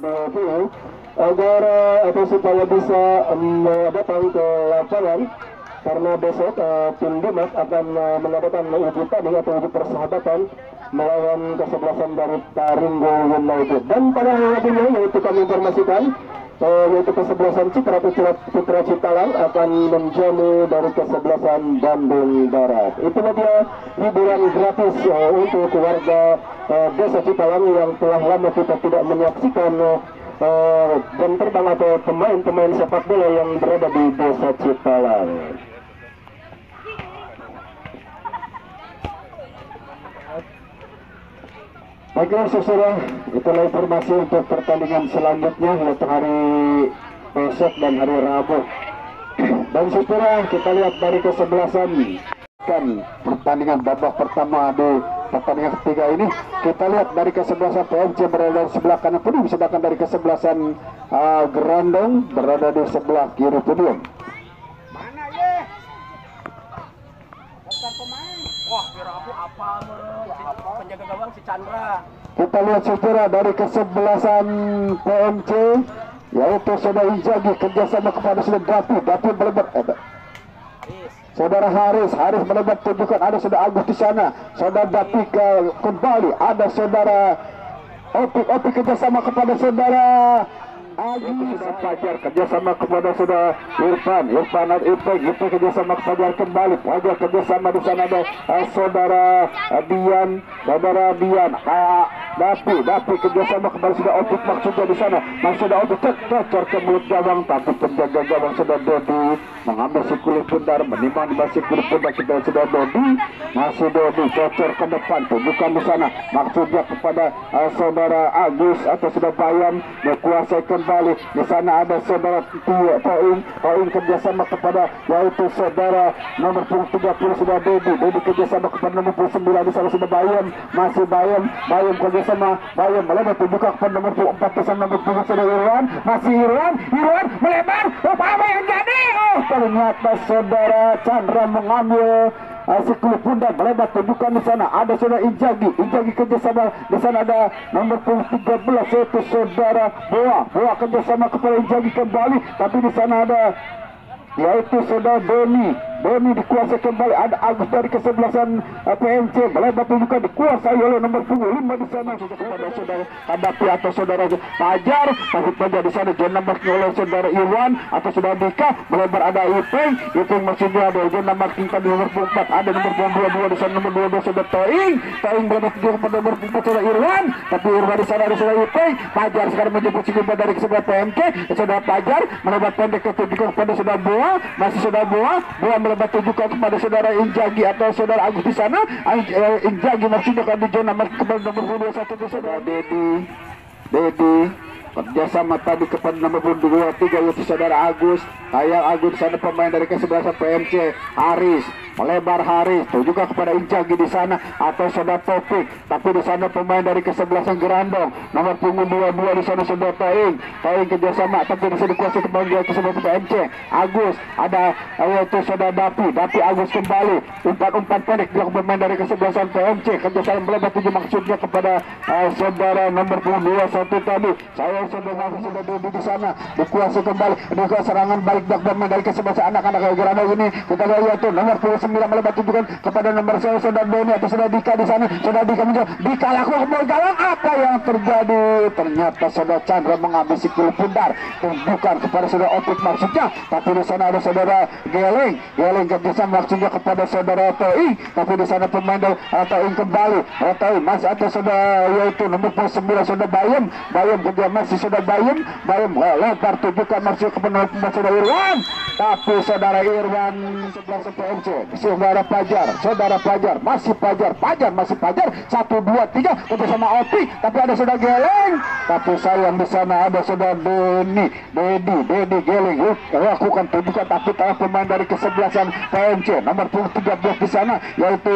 2020 agar atau supaya bisa datang ke lapangan karena besok tim Dimas akan mengadakan uji tanding atau uji persahabatan melawan kesebelasan dari Taringgo United. Dan pada hari ini yaitu kami informasikan yaitu kesebelasan Citra Putra Citalang akan menjamu dari kesebelasan Bandung Barat. Itulah dia hiburan gratis untuk warga desa Citalang yang telah lama kita tidak menyaksikan jam terbang atau pemain-pemain sepak bola yang berada di desa Citalang. Baiklah saudara, itulah informasi untuk pertandingan selanjutnya yaitu hari besok dan hari Rabu. Dan saudara, kita lihat dari kesebelasan kan pertandingan babak pertama di pertandingan ketiga ini, kita lihat dari kesebelasan PMC berada di sebelah kanan podium, sedangkan dari kesebelasan Gerandong berada di sebelah kiri podium. Mana ye? Bukan pemain. Wah, kira aku apa penjaga gawang si Chandra. Kita lihat saudara dari kesebelasan PMC yaitu saudara Injagi kerjasama kepada saudara Dapi melebat saudara Haris melebat tunjukkan ada saudara Agus di sana, saudara Dapi kembali ada saudara Opik kerjasama kepada saudara Agi, saudara Fajar kerjasama kepada saudara Irfan Ipeng kerjasama kepada kembali Fajar kerjasama di sana ada saudara Dian Dapi kerjasama kepada saudara Opik maksudnya di sana saudara Opik cocor ke mulut gawang tapi penjaga gawang saudara Dodi mengambil si kulit pundar menimang di basi kulit pundar kita saudara Dodi cocor ke depan bukan di sana maksudnya kepada saudara Agus atau saudara Bayam menguasai kembali di sana ada saudara Toing kerjasama kepada yaitu saudara nomor 30 saudara Dedi kerjasama kepada nomor 29 di sana sudah Bayam kerjasama Bayam melebar dibuka kepada nomor 4 di sana nomor 2 saudara Irwan melebar apa yang jadi ternyata saudara Chandra mengambil si kulit pundak melebar tunjukkan di sana ada saudara Injagi kerjasama di sana ada nomor 13 yaitu saudara Boa kerjasama kepada Injagi kembali tapi di sana ada yaitu saudara Doni dikuasai kembali ada Agus dari kesebelasan PMC melebar tunjukkan dikuasai oleh nomor 5 di sana kepada saudara Dapi atau saudara Fajar di sana John marking oleh saudara Irwan atau saudara Dika melebar ada Ipeng maksudnya ada John marking pada nomor 4 ada nomor 22 di sana nomor 22 saudara Toing melebar tunjukkan pada nomor 4 saudara Irwan tapi Irwan di sana ada saudara Ipeng Fajar sekarang menjemput sikimba dari kesebelasan PMC saudara Fajar melebar pendek tunjukkan kepada saudara Boa masih saudara Boa melebar tunjukkan kepada saudara Injagi atau saudara Agus di sana Injagi maksudnya kan di zona kepada nomor 21 saudara Dedi kerjasama tadi kepada nomor 23 yaitu saudara Agus di sana pemain dari kesebelasan PMC melebar tunjukkan kepada Injagi di sana atau saudara Topik tapi di sana pemain dari kesebelasan Gerandong nomor punggung 22 di sana saudara Toing kerjasama tapi di sana dikuasai kembali dari kesebelasan PMC Agus ada yaitu saudara Dapi Agus kembali umpan pendek yang pemain dari kesebelasan PMC kerjasama melebar tujuh maksudnya kepada saudara nomor punggung 21 tadi saudara Dodi di sana dikuasai kembali dengan serangan balik pemain dari kesebelasan anak-anak Gerandong ini kita lihat tuh nomor 29 melebar tunjukkan kepada nomor saudara Doni atau saudara Dika di sana saudara Dika menjawab Dika lakukan gawang apa yang terjadi ternyata saudara Chandra mengambil si kulit pundar bukan kepada saudara Opik maksudnya tapi di sana ada saudara Geleng kerjasama maksudnya kepada saudara Toing tapi di sana pemain dari Toing kembali Toing masih ada saudara yaitu nomor 9 saudara Bayam kerja masih saudara Bayam lebar tunjukkan maksudnya kepada saudara Irwan tapi saudara Irwan sebelah PMC saudara Fajar masih Fajar 1, 2, 3 kerjasama Opik tapi ada saudara Geleng tapi sayang di sana ada saudara Dedi Geleng lakukan tunjukkan tapi pemain dari kesebelasan PMC nomor 13 di sana yaitu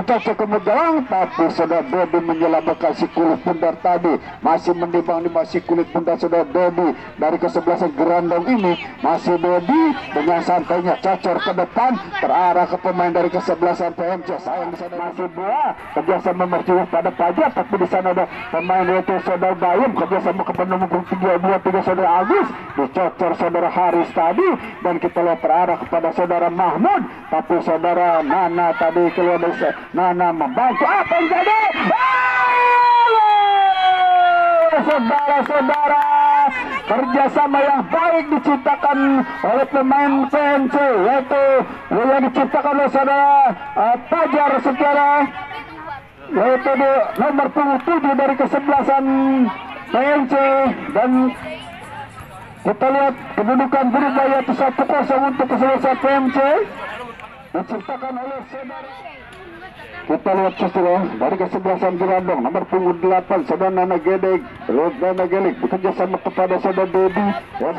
cocok ke gawang tapi saudara Dedi menyelamatkan si kulit pundar tadi masih menimbang masih kulit muda sudah Dedi dari kesebelasan Gerandong ini. Masih Dedi dengan santainya cocor ke depan terarah ke pemain dari kesebelasan PMC. Sayang di sana masih bola kerjasama masih pada Pajar, tapi di sana ada pemain yaitu saudara Bayem kerjasama ke nomor 323 saudara Agus, dicocor saudara Haris tadi, dan kita lihat terarah kepada saudara Mahmud, tapi saudara Nana tadi keluar dari Nana membantu. Apa yang jadi? Saudara-saudara, kerjasama yang baik diciptakan oleh pemain PMC, yaitu yang diciptakan oleh saudara Pajar, saudara, yaitu di nomor 7 dari kesebelasan PMC. Dan kita lihat kedudukan berubah, yaitu 1-0 untuk kesebelasan PMC diciptakan oleh saudara. Kita lihat saudara dari kesebelasan Gerandong nomor 8 saudara Nana Gedeg, Nana Gelik bekerja sama kepada saudara Dedi.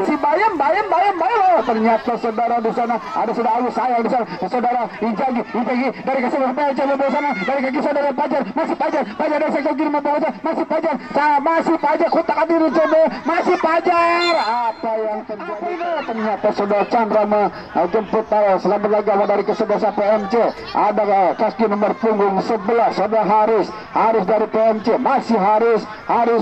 Si Bayem, oh, ternyata saudara di sana ada saudara Agus sayang di sana, saudara Injagi dari kesebelasan PMC di sana, dari kaki saudara Pajar, masih Pajar dari sektor kiri masih Pajar kotak diri coba, masih Pajar. Apa yang terjadi? Ternyata saudara Chandra menjemput selamat lagi dari kesebelasan PMC. Ada kaki nomor 11 saudara Haris dari PMC, masih Haris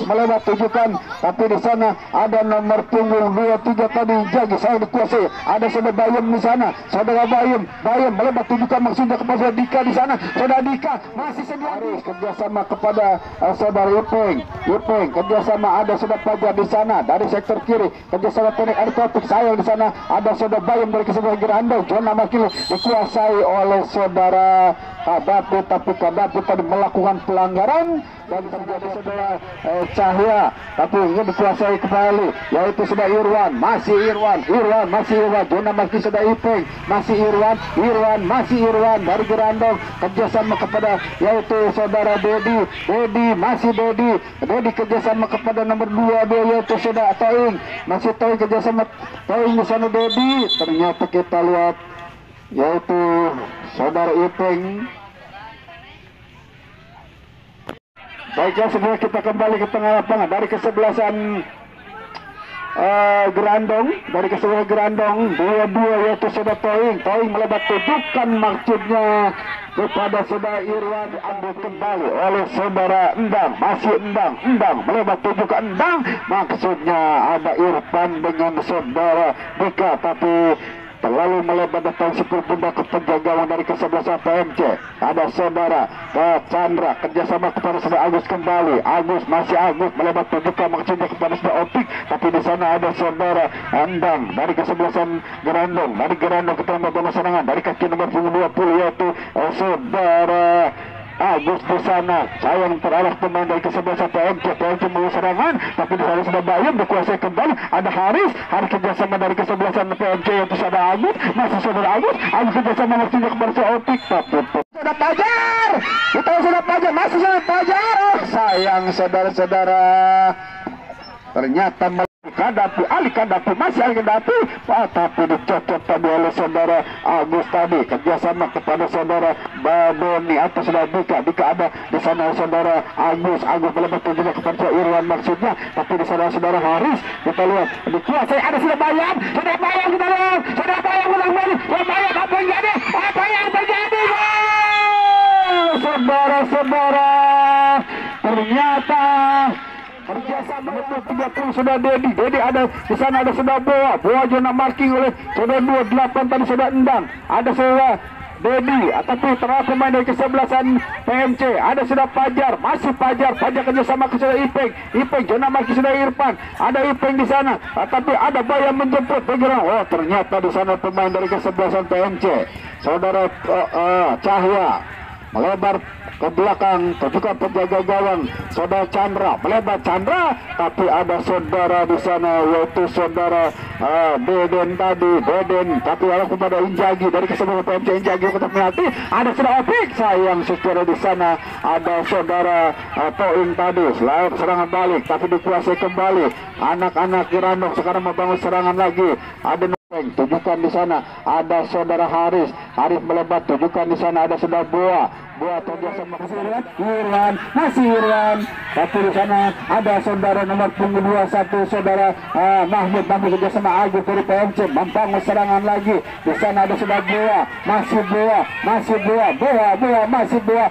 melewat tujukan, tapi di sana ada nomor punggung 23 tadi Jagi saya dikuasai, ada saudara Bayem di sana, saudara Bayem melewat tujukan maksudnya kepada Dika di sana, saudara Dika masih sendiri. Haris kerjasama kepada saudara Ipeng kerjasama, ada saudara Pajar di sana dari sektor kiri kerjasama pendek, ada Topik sayang di sana, ada saudara Bayem dari kesebelasan Gerandong, zona makil dikuasai oleh saudara Kadapi, tapi Kadapi tadi melakukan pelanggaran dan terjadi saudara Cahya, tapi ini dikuasai kembali, yaitu saudara Irwan masih Irwan zona masih saudara Ipeng masih Irwan dari Gerandong kerjasama kepada yaitu saudara Dedi masih Dedi kerjasama kepada nomor 2 yaitu saudara Toing, masih Toing kerjasama Toing di sana Dedi. Ternyata kita lihat yaitu saudara Ipeng. Baiklah, segera kita kembali ke tengah lapangan dari kesebelasan Gerandong, dua yaitu saudara Toing melebat tujukan maksudnya kepada saudara Irwan, diambil kembali oleh saudara Endang, masih Endang melebat tujukan Endang, maksudnya ada Irfan dengan saudara Dika, tapi terlalu melebar datang sikul pundak ke penjagaan dari kesebelasan PMC. Ada saudara Chandra kerjasama kepada saudara Agus kembali. Agus melebar tujukan maksudnya kepada saudara Opik, tapi di sana ada saudara Endang dari kesebelasan Gerandong. Dari Gerandong kita membangun serangan dari kaki nomor 20 yaitu saudara Agus di sana, sayang terarah pemain dari kesebelasan PMC mulai serangan, tapi di sana sudah Bayem dikuasai kembali, ada Haris kerjasama dari kesebelasan PMC yaitu saudara Agus, masih saudara Agus kerjasama maksudnya kepada saudara Opik, tapi sudah Pajar, kita sudah Pajar, masih saudara Pajar. Oh, sayang saudara-saudara, ternyata Ali Kadapi tapi dicocok tadi oleh saudara Agus tadi kerjasama kepada saudara Badoni atau saudara Dika ada di sana saudara Agus melebat juga kepada Irwan maksudnya, tapi di sana saudara Haris kita lihat dikuasai, ada saudara Bayam kita lihat saudara Bayam apa yang terjadi saudara-saudara, ternyata kerjasama nomor 30 sudah Dedi ada di sana, ada saudara Boa zona marking oleh saudara 28 tadi saudara Endang, ada saudara Dedi tapi terlalu pemain dari kesebelasan PMC, ada saudara Pajar, masih Pajar kerjasama ke saudara Ipeng zona marking saudara Irfan, ada Ipeng di sana, tapi ada Bayam menjemput bergerak. Oh, ternyata di sana pemain dari kesebelasan PMC saudara Cahya melebar ke belakang, tujukan penjaga gawang saudara Chandra, melebar tapi ada saudara di sana yaitu saudara Deden, tapi lalu kepada Injagi dari kesebelasan PMC, Injagi kotak penalti, ada saudara Opik, sayang saudara di sana ada saudara Toing tadi selain serangan balik, tapi dikuasai kembali anak-anak Gerandong sekarang membangun serangan lagi, ada tujukan di sana, ada saudara Haris melebat tujukan di sana, ada saudara buat kerjasama Irwan, masih Irwan, tapi di sana ada saudara nomor punggung 21 saudara Mahmud kerjasama Agus dari PMC membangun serangan lagi. Di sana ada saudara Boa, masih Boa,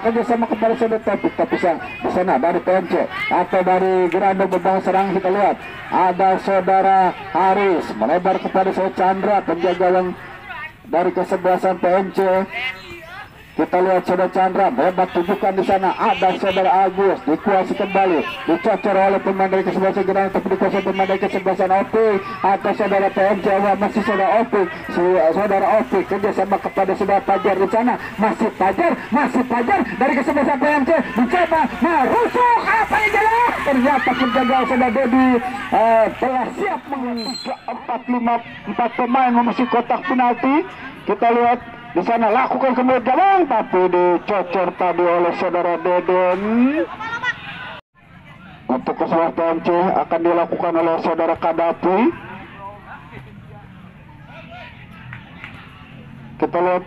kerjasama kepada saudara tapi di sana dari PMC atau dari Gerando membangun serangan. Kita lihat ada saudara Haris melebar kepada saudara Chandra, penjaga yang dari kesebelasan PMC. Kita lihat saudara Chandra hebat tunjukkan di sana. Ada saudara Agus dikuasai kembali, dicocor oleh pemain dari kesebelasan Gerando tapi dikuasai pemain dari kesebelasan Opik atau saudara PMC. Masih saudara Opik, kerjasama kepada saudara Fajar di sana. Masih Fajar dari kesebelasan PMC mencoba merusuk apa yang jalan. Ternyata penjaga saudara Dodi telah siap mengejar 4 pemain memasuki kotak penalti. Kita lihat di sana lakukan kembali gawang tapi dicocor tadi oleh saudara Deden. Untuk kesalahan PMC akan dilakukan oleh saudara Kadapi. Kita lihat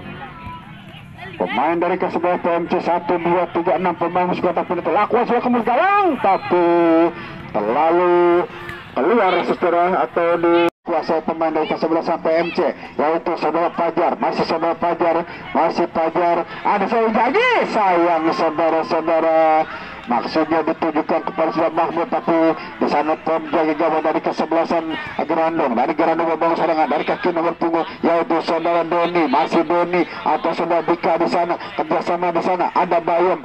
pemain dari kesebelasan PMC 1, 2, 3, 6 pemain masuk kotak penalti. Lakukan sudah kembali gawang tapi terlalu keluar saudara atau dikuasai pemain dari kesebelasan PMC yaitu saudara Fajar. Masih Fajar, ada jadi sayang saudara-saudara, maksudnya ditujukan kepada saudara Mahmud tapi di sana penjaga gawang dari kesebelasan Gerandong. Dari Gerandong membangun serangan dari kaki nomor punggung yaitu saudara Doni, masih Doni atau saudara Dika di sana. Kerjasama di sana ada Bayem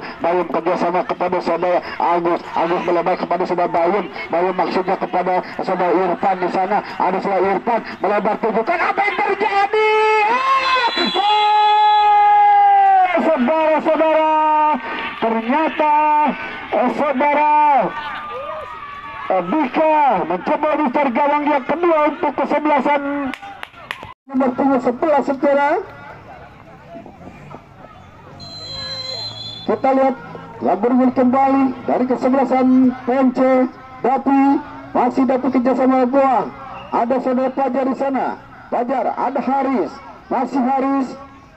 kerjasama kepada saudara Agus melebar kepada saudara Bayem maksudnya kepada saudara Irfan. Di sana ada saudara Irfan melebar tunjukkan apa yang terjadi. Saudara-saudara, ternyata saudara Dika mencoba mencari gawang yang kedua untuk kesebelasan nomor 11 saudara. Kita lihat laburin kembali dari kesebelasan PMC masih Dapi kerjasama Boa. Ada saudara Fajar di sana, ada Haris, masih Haris.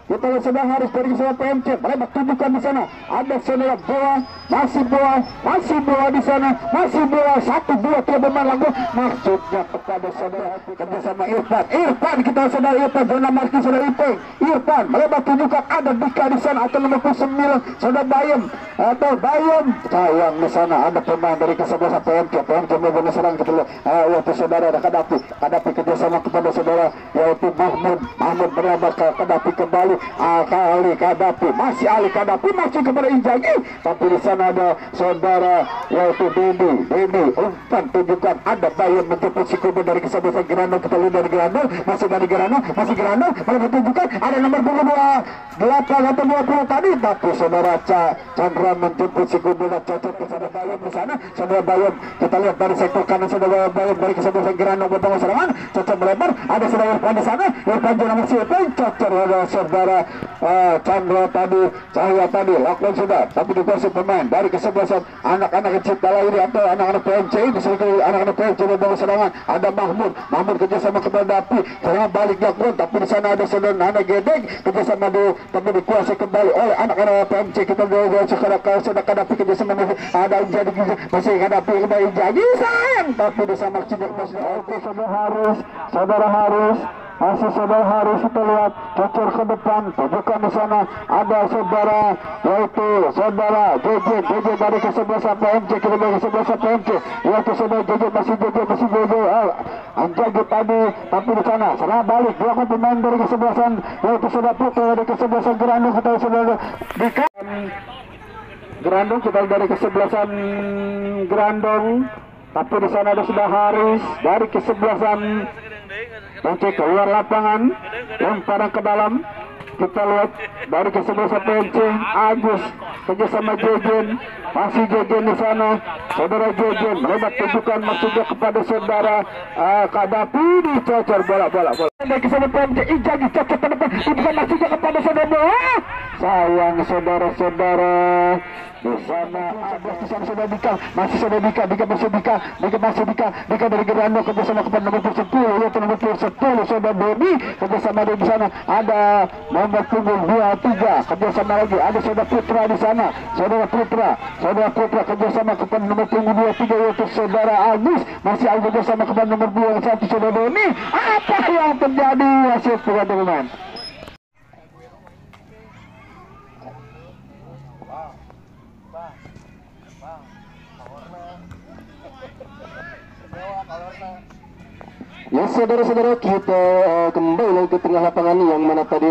Kita lihat saudara Haris dari saudara PMC melebar tunjukkan di sana. Ada saudara Boa, masih Boa di sana, 1, 2, 3 pemain lagu. Maksudnya kepada saudara kerjasama Irfan kita saudara Irfan zona marking saudara Irfan melebar tunjukkan. Ada Dika di sana atau nomor 9 saudara Bayem. Sayang di sana ada pemain dari kesebelasan PMC membangun serang. Kita lihat yaitu saudara ada Kadapi kerjasama kepada saudara yaitu Mahmud melebar ke Kadapi kembali. Ali Kadapi masih kepada Injagi tapi di sana ada saudara yaitu Deni umpan tunjukkan. Ada Bayem menjemput si kubur dari kesebelasan Gerando. Kita lihat dari Gerando masih Gerando melebar tunjukkan. Ada nomor 28 atau 20 tadi tapi saudara Chandra menjemput si kubur dan cocok ke saudara Bayem di sana. Saudara Bayem kita lihat dari sektor kanan saudara Bayem dari kesebelasan Gerando membangun serangan cocok melebar. Ada saudara Irfan di sana, Irfan juga masih cocok ada saudara Chandra Cahaya tadi lakukan sudah tapi dikuasai pemain dari kesebelasan anak-anak kecil ini atau anak-anak PMC ini. Anak-anak PMC membangun serangan. Ada Mahmud kerjasama kepada Dapi serangan balik dilakukan tapi di sana ada saudara Nana Gedeng kerjasama tapi dikuasai kembali oleh anak-anak PMC. Kita sudah Kadapi kerjasama ada jadi masih Kadapi kembali jadi sayang tapi di sana saudara Haris masih saudara Haris. Kita lihat cocor ke depan tunjukkan di sana ada saudara yaitu saudara JJ dari kesebelasan PMC. Kita dari kesebelasan PMC yaitu saudara JJ masih JJ Anjagi tadi tapi di sana serang balik dilakukan pemain dari kesebelasan yaitu saudara Putra dari kesebelasan Gerandong. Kita saudara Dika Gerandong kita dari kesebelasan Gerandong tapi di sana ada saudara Haris dari kesebelasan PMC keluar lapangan lemparan ke dalam. Kita lihat dari kesebelasan PMC Agus kerjasama Jejen, masih Jejen di sana. Saudara Jejen melebar tunjukkan maksudnya kepada saudara Kadapi dicocor bola. Dari kesebelasan PMC Ijagi cocok ke depan tunjukkan maksudnya kepada saudara sayang saudara-saudara. Di sana ada sudah Dika, masih sudah Dika dari Gerando kerjasama kepada nomor 10, yaitu nomor 10 sudah Dodi kerjasama di sana, ada nomor punggung 23 kerjasama lagi, ada saudara Putra di sana, saudara Putra kerjasama kepada nomor punggung 23 yaitu saudara Agus, masih ada kerjasama kepada nomor 21 saudara Doni. Apa yang terjadi wasit teman-teman? Ya saudara-saudara, kita kembali lagi ke tengah lapangan yang mana tadi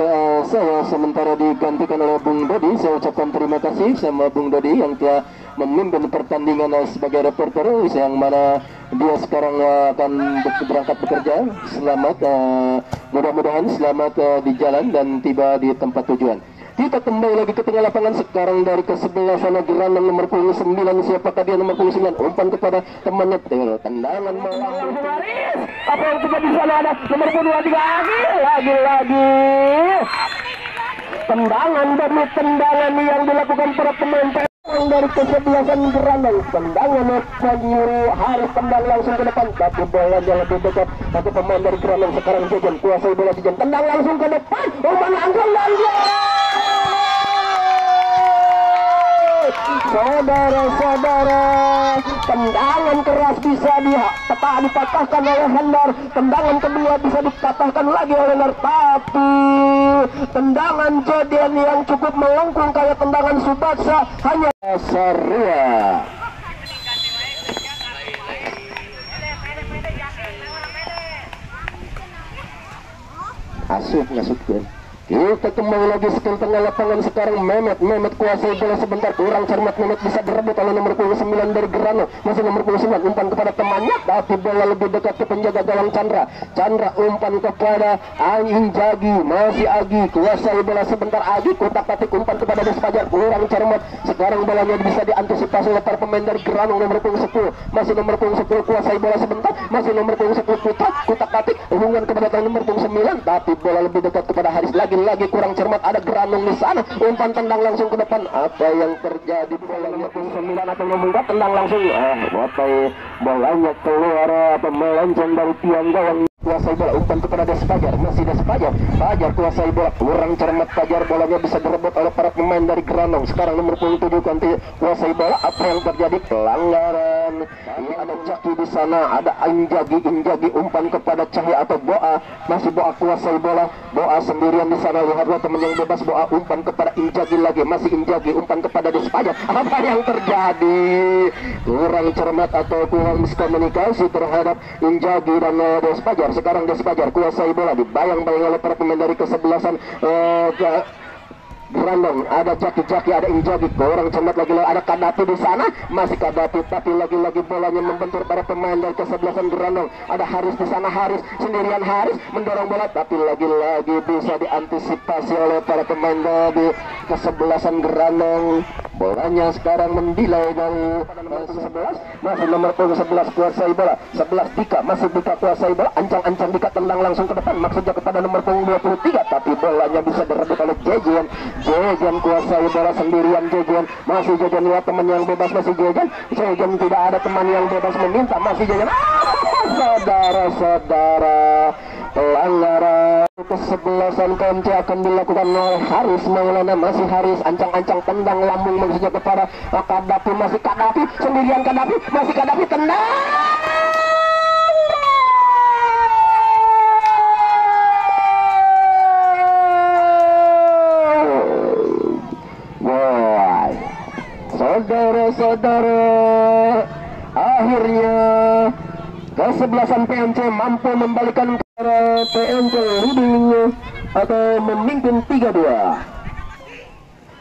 saya sementara digantikan oleh Bung Dodi. Saya ucapkan terima kasih sama Bung Dodi yang telah memimpin pertandingan sebagai reporter, yang mana dia sekarang akan berangkat bekerja. Selamat, mudah-mudahan selamat di jalan dan tiba di tempat tujuan. Kita kembali lagi ke tengah lapangan sekarang dari ke sebelah sana Gerandong nomor punggung 9. Siapakah dia nomor punggung 9? Umpan kepada temannya, tendangan Haris. Apa yang terjadi di sana? Ada nomor punggung 23 lagi. Tendangan demi tendangan yang dilakukan para pemain dari kesebelasan Gerandong. Tendangan Panjuru Haris, tendang langsung ke depan, tapi bolanya lebih dekat. Satu pemain dari Gerandong sekarang Jejen, kuasai bola Jejen, tendang langsung ke depan, umpan langsung dan saudara-saudara, tendangan keras bisa dipatahkan oleh Hendar, tendangan kedua bisa dipatahkan lagi oleh Hendar, tapi tendangan Jejen yang cukup melengkung kayak tendangan Subatsa hanya Saria. Ngasuk. Kita kembali lagi ke tengah lapangan sekarang. Mehmet kuasai bola sebentar, kurang cermat. Mehmet bisa berebut oleh nomor punggung 9 dari Gerano, masih nomor punggung 9, umpan kepada temannya, tapi bola lebih dekat ke penjaga gawang Chandra umpan kepada Injagi, masih Agi kuasai bola sebentar. Agi kotak-katik umpan kepada Despajar, kurang cermat. Sekarang bolanya bisa diantisipasi oleh para pemain dari Gerano, nomor punggung 10, masih nomor punggung 10 kuasai bola sebentar, masih nomor punggung 10 kotak-katik hubungan kepada nomor punggung 9, tapi bola lebih dekat kepada Haris. Lagi kurang cermat, ada Gerandong di sana, umpan tendang langsung ke depan. Apa yang terjadi? Bolanya pun 9 atau membuka, tendang langsung, bolanya keluar melenceng dari tiang gawang. Kuasai bola, umpan kepada Despajar, masih Despajar, Fajar kuasai bola, kurang cermat Fajar, bolanya bisa direbut oleh para pemain dari Gerandong. Sekarang nomor punggung 7 kuasai bola. Apa yang terjadi? Pelanggaran. Ini ada Caki di sana, ada Injagi, umpan kepada Cahya atau Boa, masih Boa kuasai bola, Boa sendirian di sana, lihatlah teman yang bebas. Boa umpan kepada Injagi lagi, masih Injagi, umpan kepada Despajar. Apa yang terjadi? Kurang cermat atau kurang miskomunikasi terhadap Injagi dan Despajar. Sekarang Despajar kuasai bola, dibayang-bayang oleh para pemain dari kesebelasan Gerandong. Ada Jaki, ada Injagi, kurang cermat lagi. Ada Kadapi di sana, masih Kadapi, tapi lagi-lagi bolanya membentur para pemain dari kesebelasan Gerandong. Ada Haris di sana, Haris sendirian, Haris mendorong bola, tapi lagi-lagi bisa diantisipasi oleh para pemain dari kesebelasan Gerandong. Bolanya sekarang mendelay dari nomor 11, masih nomor 11 kuasai bola, 11 Dika, masih Dika kuasai bola, ancang-ancang Dika tendang langsung ke depan, maksudnya kepada nomor 23, tapi bolanya bisa direbut oleh Jejen kuasai bola sendirian. Jejen, masih Jejen, lihat teman yang bebas, masih Jejen tidak ada teman yang bebas meminta, masih Jejen. Saudara-saudara, pelanggaran kesebelasan KMC akan dilakukan oleh Haris Maulana, masih Haris, ancang-ancang tendang lambung maksudnya kepada Kadapi, masih Kadapi sendirian, masih Kadapi tendang. Saudara-saudara, akhirnya kesebelasan PMC mampu membalikan PMC leading atau memimpin 3-2.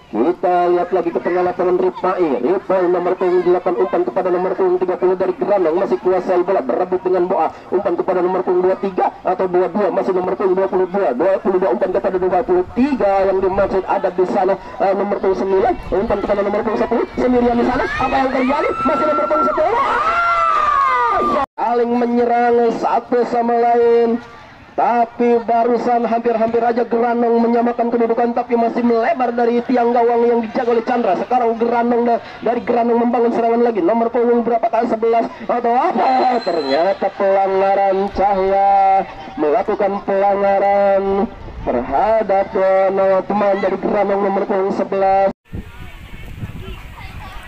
Kita lihat lagi ke tengah lapangan Rifai nomor punggung 8, umpan kepada nomor punggung 30 dari Gerandong, masih kuasai bola, berebut dengan Boa, umpan kepada nomor punggung 23 atau 22, masih nomor punggung 22 umpan kepada 23, yang dimaksud ada di sana nomor punggung 9, umpan kepada nomor punggung 10 sendirian di sana. Apa yang terjadi? Masih nomor punggung 10 saling menyerang satu sama lain. Tapi barusan hampir-hampir aja Geranong menyamakan kedudukan, tapi masih melebar dari tiang gawang yang dijaga oleh Chandra. Sekarang Geranong dari Geranong membangun serangan lagi. Nomor punggung berapa kali 11 atau apa? Ternyata pelanggaran. Cahya melakukan pelanggaran terhadap teman dari Geranong nomor punggung 11.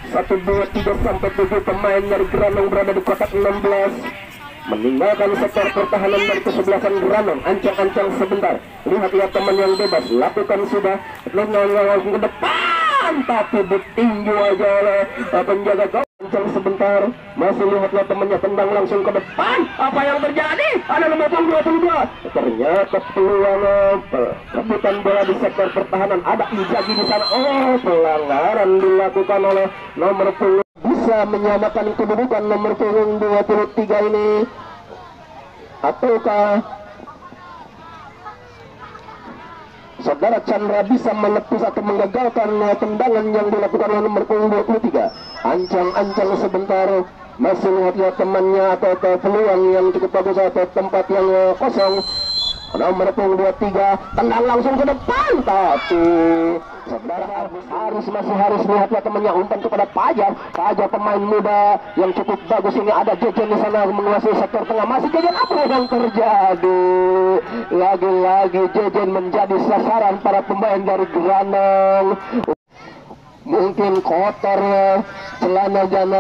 1, 2, 3 sampai 7 pemain dari Geranong berada di kotak 16, meninggalkan sektor pertahanan dari kesebelasan Geranong. Ancang-ancang sebentar, lihat teman yang bebas, lakukan sudah langsung ke depan, tapi ditinju aja oleh penjaga gawang. Ancang sebentar, masih lihatlah temannya tendang langsung ke depan. Apa yang terjadi? Ada nomor 22. Ternyata peluang rebutan bola di sektor pertahanan, ada Inzaghi di sana. Oh, pelanggaran dilakukan oleh nomor punggung. Bisa menyamakan kedudukan nomor punggung 23 ini, ataukah saudara Chandra bisa menepis atau menggagalkan tendangan yang dilakukan oleh nomor punggung 23? Ancang-ancang sebentar, masih lihat temannya atau peluang yang cukup bagus atau tempat yang kosong. Nomor punggung 23 tendang langsung ke depan, tapi saudara masih harus lihatlah temannya, umpan kepada Fajar. Fajar pemain muda yang cukup bagus ini. Ada Jejen di sana menguasai sektor tengah. Masih Jejen, apa yang terjadi? Lagi-lagi Jejen menjadi sasaran para pemain dari Geranong. Mungkin kotor celana dan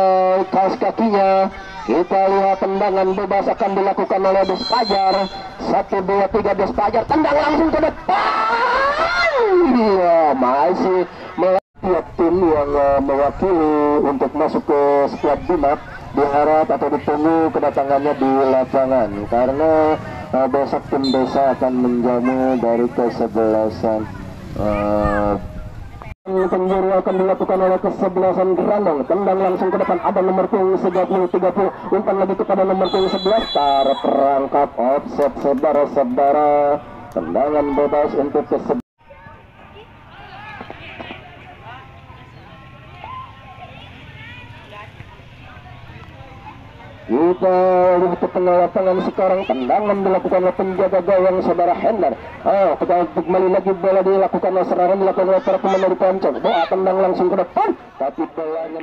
kaos kakinya. Kita lihat tendangan bebas akan dilakukan oleh Des Fajar. 1, 2, 3 Des Fajar tendang langsung ke depan. Ya, masih melihat tim yang mewakili untuk masuk ke skuad BIMAP diharap atau ditunggu kedatangannya di lapangan, karena besok tim desa akan menjamu dari kesebelasan. Penjuru akan dilakukan oleh kesebelasan Geranong. Tendang langsung ke depan, ada nomor punggung 30, umpan lagi kepada nomor punggung 11. Terperangkap offset saudara-saudara. Tendangan bebas untuk kesebelasan. Kita lihat ke tengah lapangan sekarang, tendangan dilakukan oleh penjaga gawang saudara Hendar. Kita kembali lagi, bola dilakukan oleh serangan dilakukan oleh para pemain dari Poncol. Bola tendang langsung ke depan, tapi bolanya